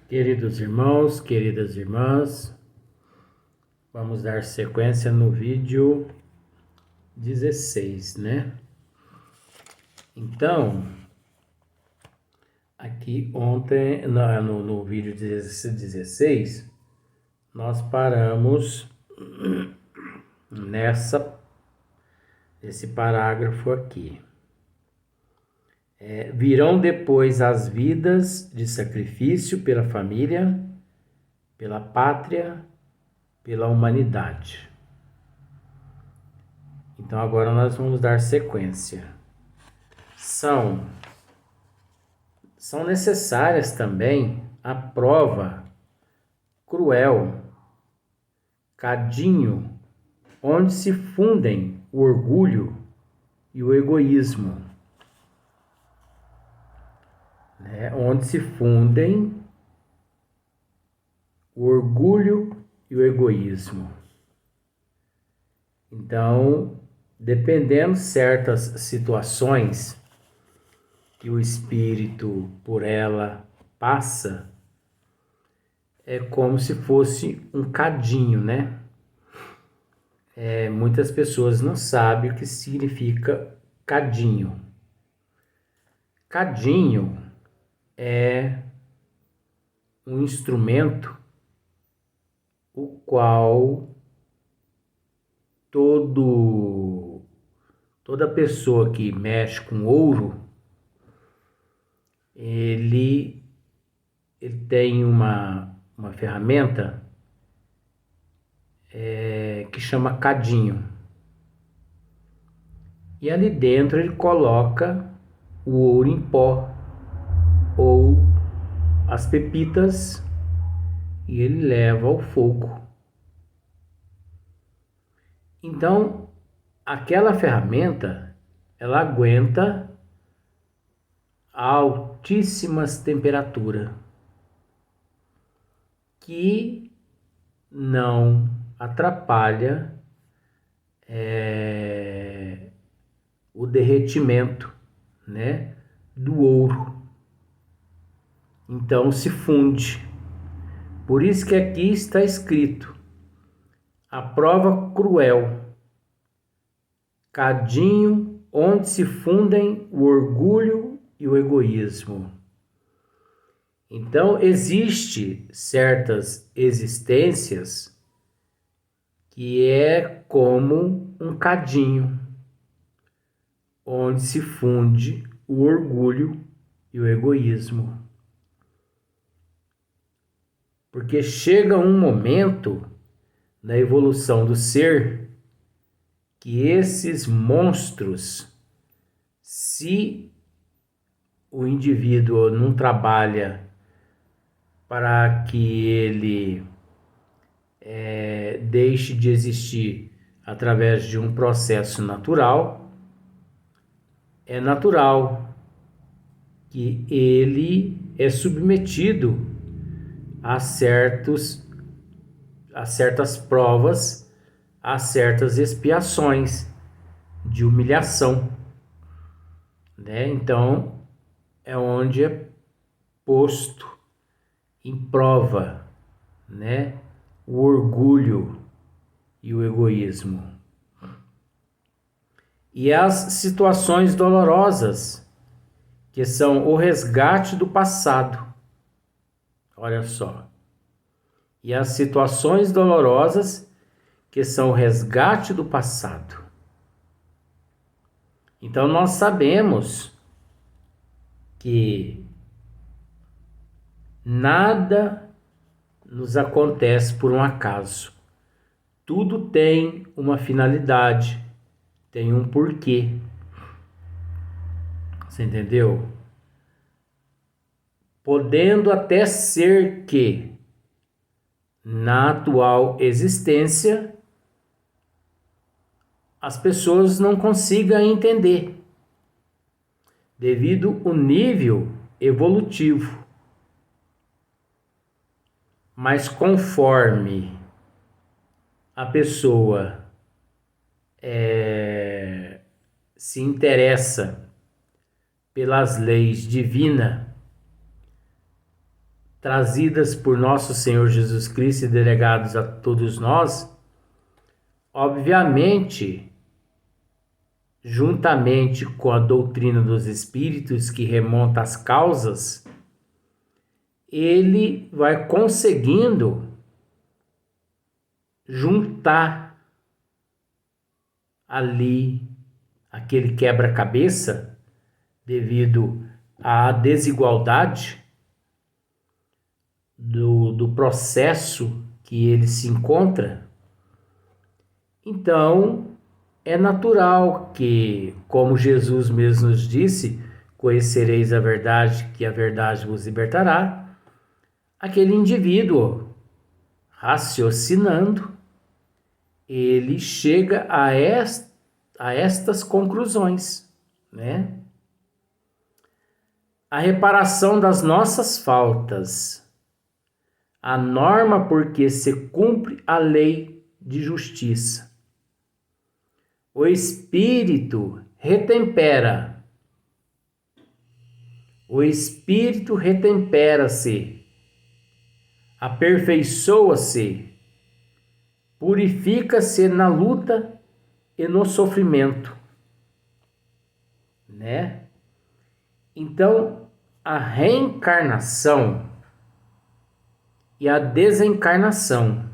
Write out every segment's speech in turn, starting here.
Queridos irmãos, queridas irmãs, vamos dar sequência no vídeo 16, né? Então, aqui ontem, no vídeo 16, nós paramos nesse parágrafo aqui. Virão depois as vidas de sacrifício pela família, pela pátria, pela humanidade. Então agora nós vamos dar sequência. São necessárias também a prova cruel, cadinho, onde se fundem o orgulho e o egoísmo. Onde se fundem o orgulho e o egoísmo. Então, dependendo certas situações que o espírito por ela passa, é como se fosse um cadinho, né? Muitas pessoas não sabem o que significa cadinho. Cadinho é um instrumento o qual toda pessoa que mexe com ouro, ele tem uma ferramenta que chama cadinho. E ali dentro ele coloca o ouro em pó ou as pepitas e ele leva ao fogo. Então, aquela ferramenta, ela aguenta altíssimas temperaturas que não atrapalha o derretimento, né, do ouro. Então se funde. Por isso que aqui está escrito: a prova cruel, cadinho onde se fundem o orgulho e o egoísmo. Então existe certas existências que é como um cadinho onde se funde o orgulho e o egoísmo. Porque chega um momento na evolução do ser que esses monstros, se o indivíduo não trabalha para que ele deixe de existir através de um processo natural, é natural que ele é submetido a certas provas, a certas expiações de humilhação, né? Então é onde é posto em prova, né, o orgulho e o egoísmo. E as situações dolorosas, que são o resgate do passado. Olha só. E as situações dolorosas, que são o resgate do passado. Então nós sabemos que nada nos acontece por um acaso. Tudo tem uma finalidade, tem um porquê. Você entendeu? Podendo até ser que, na atual existência, as pessoas não consigam entender, devido ao nível evolutivo. Mas conforme a pessoa se interessa pelas leis divinas, trazidas por nosso Senhor Jesus Cristo e delegados a todos nós, obviamente, juntamente com a doutrina dos espíritos que remonta às causas, ele vai conseguindo juntar ali aquele quebra-cabeça devido à desigualdade do processo que ele se encontra. Então, é natural que, como Jesus mesmo nos disse, conhecereis a verdade, que a verdade vos libertará, aquele indivíduo raciocinando, ele chega a estas conclusões, né? A reparação das nossas faltas, a norma porque se cumpre a lei de justiça. O espírito retempera. O espírito retempera-se, aperfeiçoa-se, purifica-se na luta e no sofrimento, né? Então, a reencarnação e a desencarnação,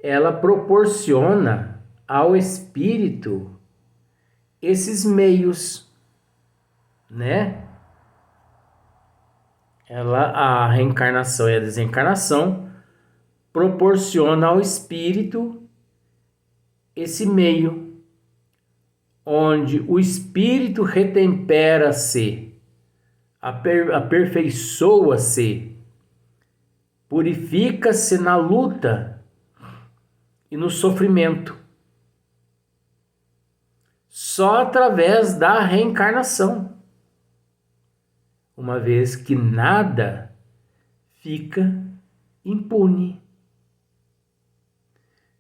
ela proporciona ao espírito esses meios, né? A reencarnação e a desencarnação proporciona ao espírito esse meio, onde o espírito retempera-se, aperfeiçoa-se, purifica-se na luta e no sofrimento, só através da reencarnação, uma vez que nada fica impune.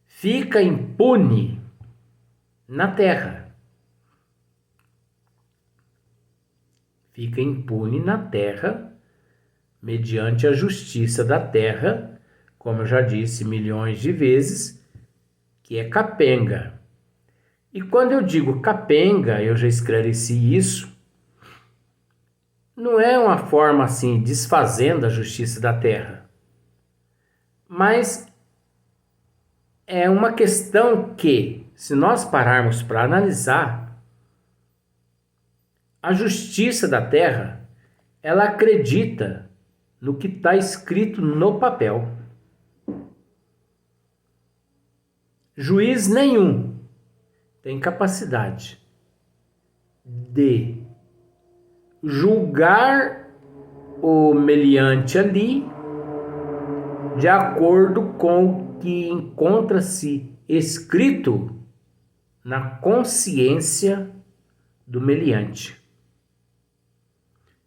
Fica impune na Terra. Fica impune na Terra, mediante a justiça da Terra, como eu já disse milhões de vezes, que é capenga. E quando eu digo capenga, eu já esclareci isso, não é uma forma assim, desfazendo a justiça da Terra, mas é uma questão que, se nós pararmos para analisar, a justiça da Terra, ela acredita no que está escrito no papel. Juiz nenhum tem capacidade de julgar o meliante ali de acordo com o que encontra-se escrito na consciência do meliante.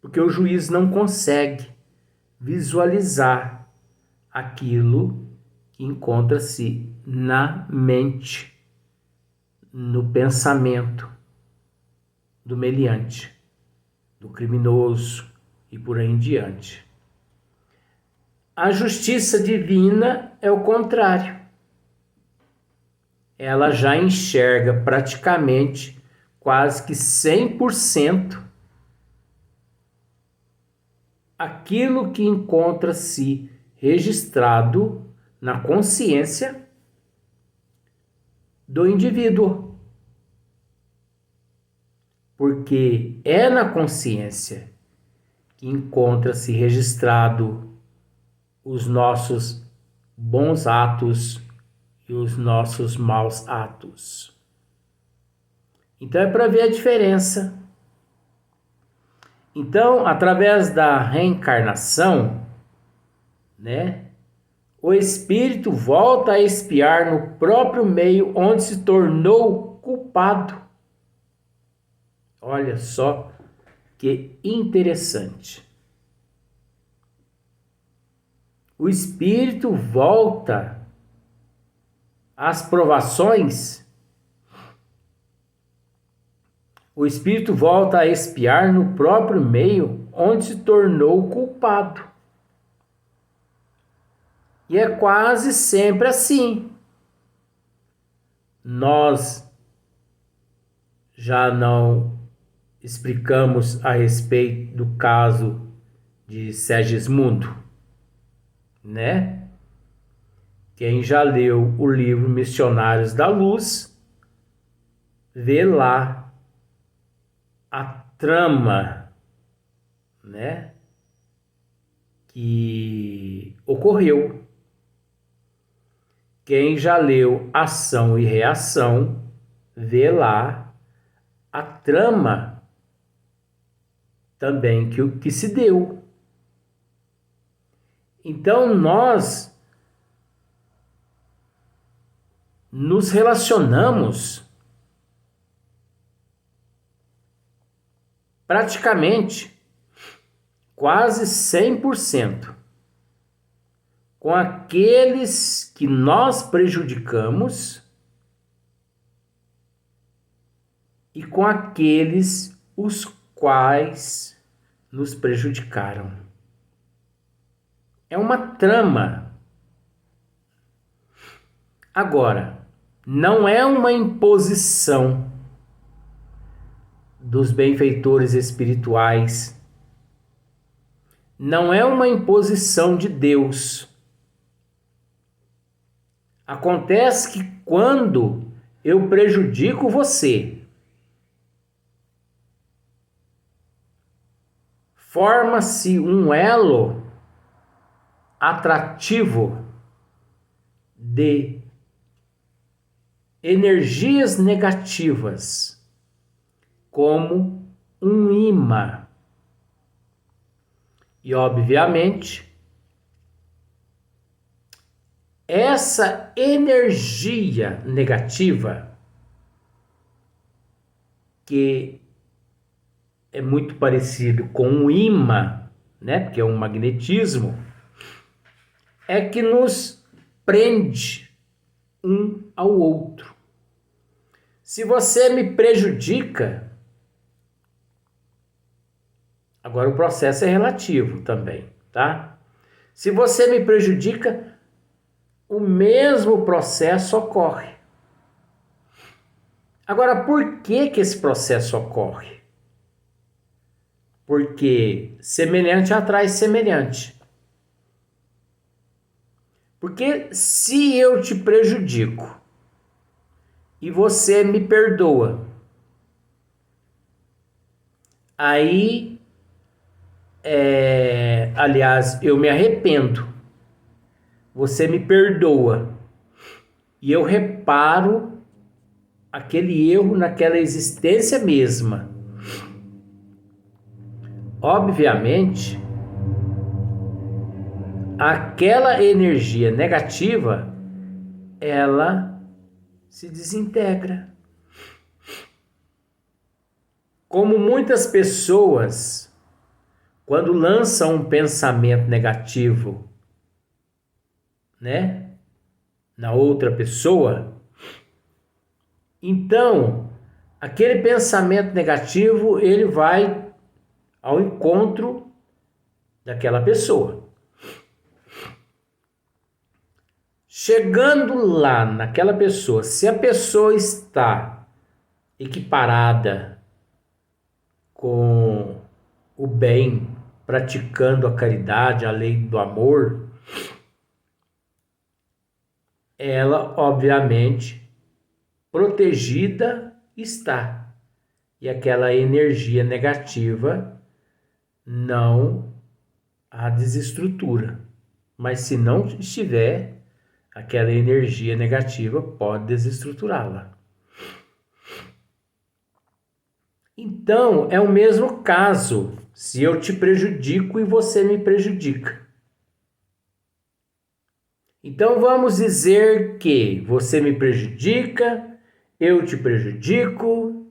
Porque o juiz não consegue visualizar aquilo que encontra-se na mente, no pensamento do meliante, do criminoso e por aí em diante. A justiça divina é o contrário. Ela já enxerga praticamente quase que 100% aquilo que encontra-se registrado na consciência do indivíduo. Porque é na consciência que encontra-se registrado os nossos bons atos e os nossos maus atos. Então é para ver a diferença. Então, através da reencarnação, né, o espírito volta a expiar no próprio meio onde se tornou culpado. Olha só que interessante. O espírito volta às provações, o espírito volta a expiar no próprio meio onde se tornou culpado. E é quase sempre assim. Nós já não explicamos a respeito do caso de Segismundo, né? Quem já leu o livro Missionários da Luz, vê lá a trama, né, que ocorreu. Quem já leu Ação e Reação, vê lá a trama também que se deu. Então nós nos relacionamos praticamente quase 100% com aqueles que nós prejudicamos e com aqueles os quais nos prejudicaram. É uma trama. Agora, não é uma imposição dos benfeitores espirituais, não é uma imposição de Deus. Acontece que quando eu prejudico você, forma-se um elo atrativo de energias negativas, como um imã. E, obviamente, essa energia negativa, que é muito parecido com um imã, né? Porque é um magnetismo, é que nos prende um ao outro. Se você me prejudica, agora o processo é relativo também, tá? Se você me prejudica, o mesmo processo ocorre. Agora, por que esse processo ocorre? Porque semelhante atrai semelhante. Porque se eu te prejudico e você me perdoa, aí, aliás, eu me arrependo, você me perdoa e eu reparo aquele erro naquela existência mesma. Obviamente, aquela energia negativa, ela se desintegra. Como muitas pessoas, quando lançam um pensamento negativo, né, na outra pessoa, então, aquele pensamento negativo, ele vai ao encontro daquela pessoa. Chegando lá naquela pessoa, se a pessoa está equiparada com o bem, praticando a caridade, a lei do amor, ela, obviamente, protegida está. E aquela energia negativa não a desestrutura. Mas se não estiver, aquela energia negativa pode desestruturá-la. Então, é o mesmo caso se eu te prejudico e você me prejudica. Então, vamos dizer que você me prejudica, eu te prejudico,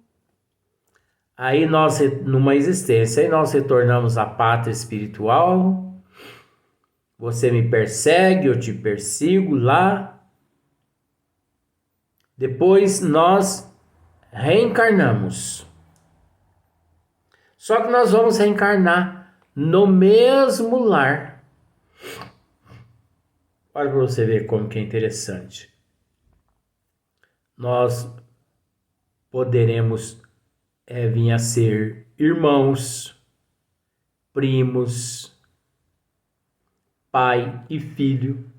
aí nós, numa existência, aí nós retornamos à pátria espiritual, você me persegue, eu te persigo lá, depois nós reencarnamos. Só que nós vamos reencarnar no mesmo lar. Olha para você ver como que é interessante. Nós poderemos vir a ser irmãos, primos, pai e filho.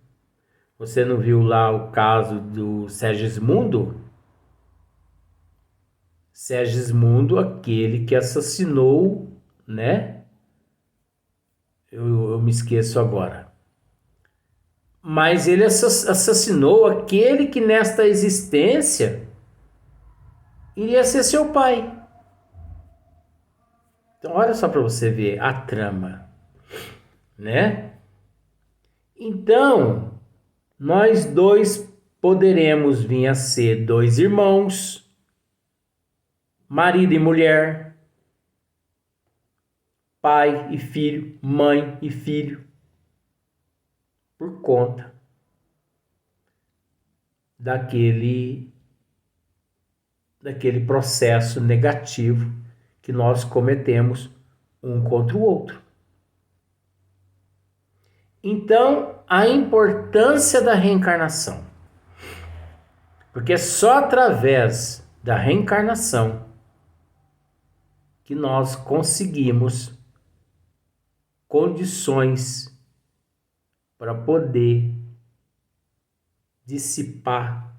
Você não viu lá o caso do Segismundo? Segismundo, aquele que assassinou, né? Eu me esqueço agora. Mas ele assassinou aquele que nesta existência iria ser seu pai. Então olha só para você ver a trama, né? Então, nós dois poderemos vir a ser dois irmãos, marido e mulher, pai e filho, mãe e filho, por conta daquele processo negativo que nós cometemos um contra o outro. Então, a importância da reencarnação. Porque é só através da reencarnação que nós conseguimos condições para poder dissipar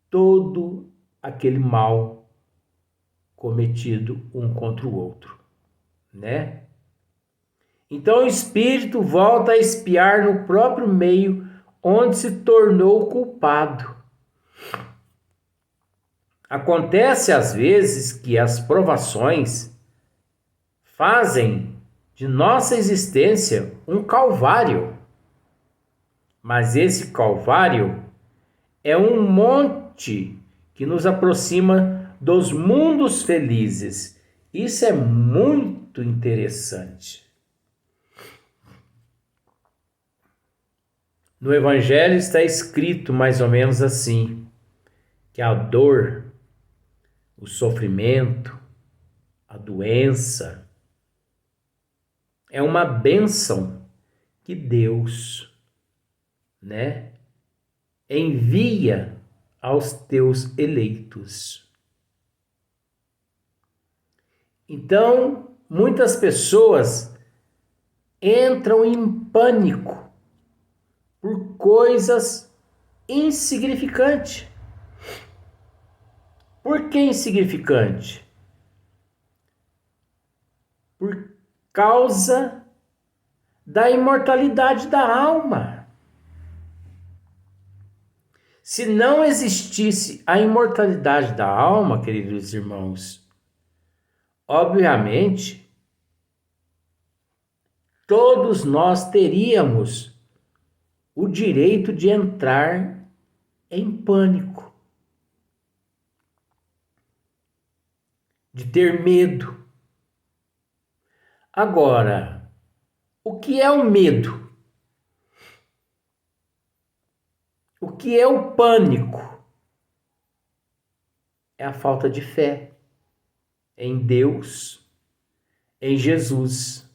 todo aquele mal cometido um contra o outro, né? Então o espírito volta a espiar no próprio meio onde se tornou culpado. Acontece às vezes que as provações fazem de nossa existência um calvário. Mas esse calvário é um monte que nos aproxima dos mundos felizes. Isso é muito interessante. No Evangelho está escrito mais ou menos assim, que a dor, o sofrimento, a doença é uma bênção que Deus, né, envia aos teus eleitos. Então, muitas pessoas entram em pânico por coisas insignificantes. Por que insignificante? Por causa da imortalidade da alma. Se não existisse a imortalidade da alma, queridos irmãos, obviamente, todos nós teríamos o direito de entrar em pânico, de ter medo. Agora, o que é o medo? O que é o pânico? É a falta de fé em Deus, em Jesus.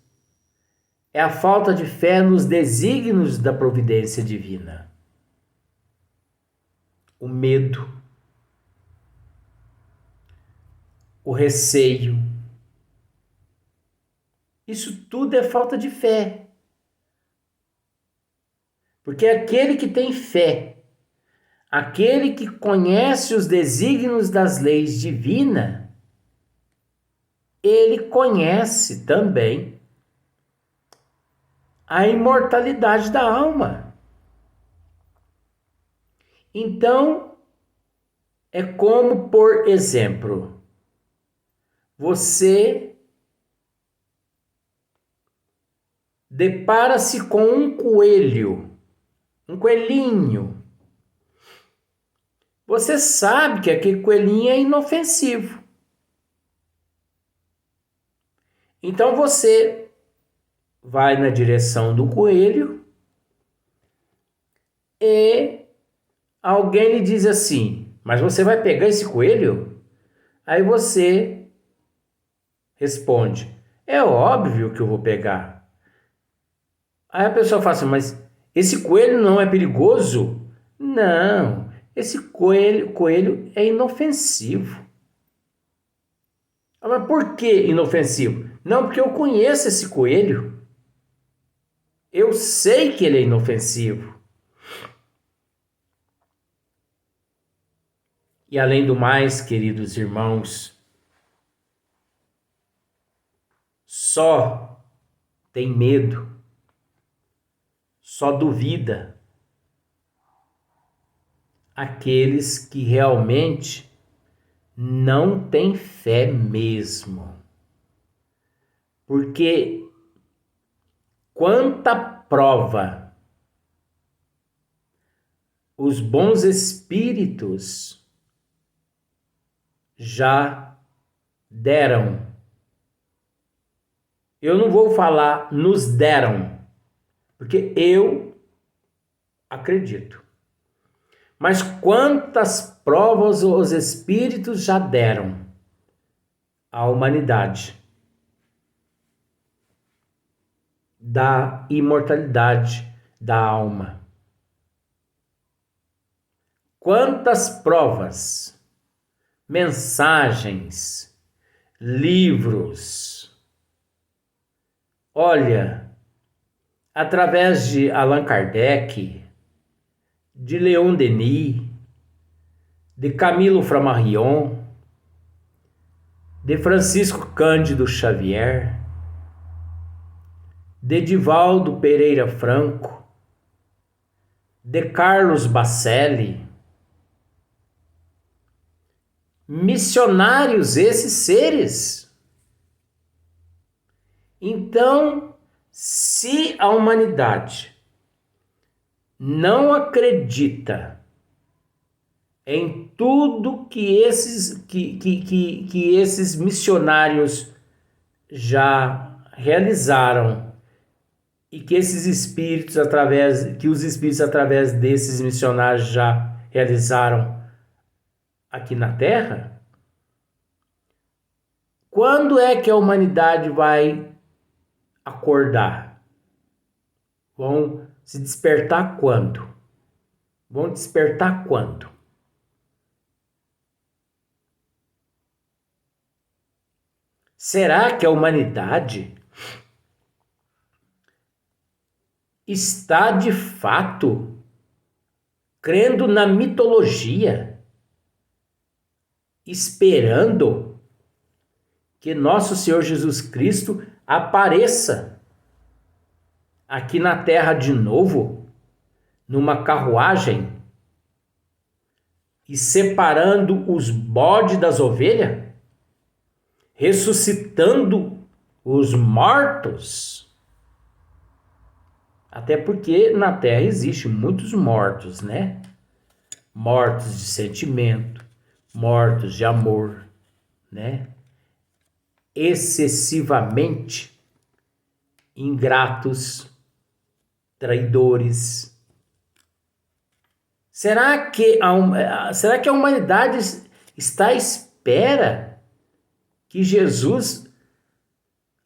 É a falta de fé nos desígnios da providência divina. O medo, o receio. Isso tudo é falta de fé. Porque aquele que tem fé, aquele que conhece os desígnios das leis divinas, ele conhece também a imortalidade da alma. Então, é como, por exemplo, você depara-se com um coelhinho. Você sabe que aquele coelhinho é inofensivo. Então você vai na direção do coelho e alguém lhe diz assim: mas você vai pegar esse coelho? Aí você responde: é óbvio que eu vou pegar. Aí a pessoa fala assim, mas esse coelho não é perigoso? Não, esse coelho é inofensivo. Mas por que inofensivo? Não, porque eu conheço esse coelho. Eu sei que ele é inofensivo. E além do mais, queridos irmãos, só tem medo, só duvida aqueles que realmente não têm fé mesmo. Porque quanta prova os bons espíritos já deram. Eu não vou falar nos deram, porque eu acredito. Mas quantas provas os espíritos já deram à humanidade da imortalidade da alma? Quantas provas, mensagens, livros. Olha, através de Allan Kardec, de Leon Denis, de Camilo Flammarion, de Francisco Cândido Xavier, de Divaldo Pereira Franco, de Carlos Bacelli, missionários esses seres. Então, se a humanidade não acredita em tudo que esses missionários já realizaram e que esses espíritos os espíritos através desses missionários já realizaram aqui na Terra, quando é que a humanidade vai acordar? Vão se despertar quando? Vão despertar quando? Será que a humanidade está de fato crendo na mitologia, esperando que nosso Senhor Jesus Cristo apareça aqui na Terra de novo, numa carruagem, e separando os bodes das ovelhas, ressuscitando os mortos? Até porque na Terra existem muitos mortos, né? Mortos de sentimento, mortos de amor, né? Excessivamente ingratos, traidores. Será que a humanidade está à espera que Jesus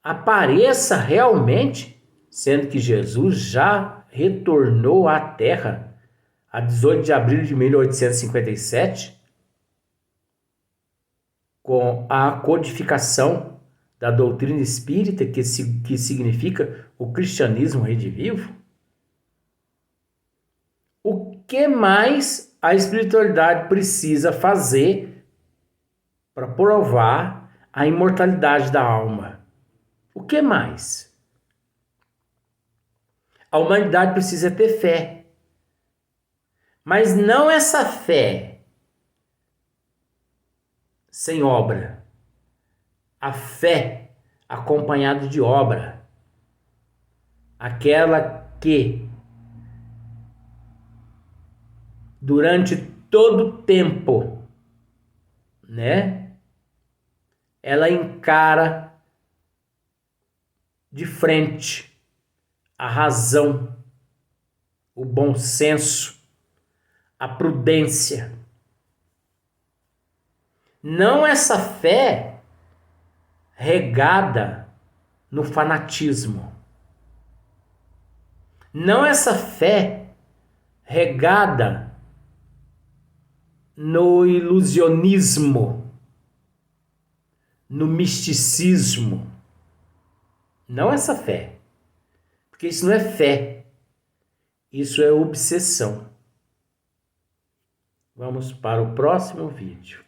apareça realmente, sendo que Jesus já retornou à Terra a 18 de abril de 1857, com a codificação da doutrina espírita, que significa o cristianismo redivivo? O que mais a espiritualidade precisa fazer para provar a imortalidade da alma? O que mais? A humanidade precisa ter fé. Mas não essa fé sem obra. A fé acompanhada de obra. Aquela que, durante todo o tempo, né, ela encara de frente a razão, o bom senso, a prudência. Não essa fé regada no fanatismo. Não essa fé regada no ilusionismo, no misticismo. Não essa fé. Porque isso não é fé. Isso é obsessão. Vamos para o próximo vídeo.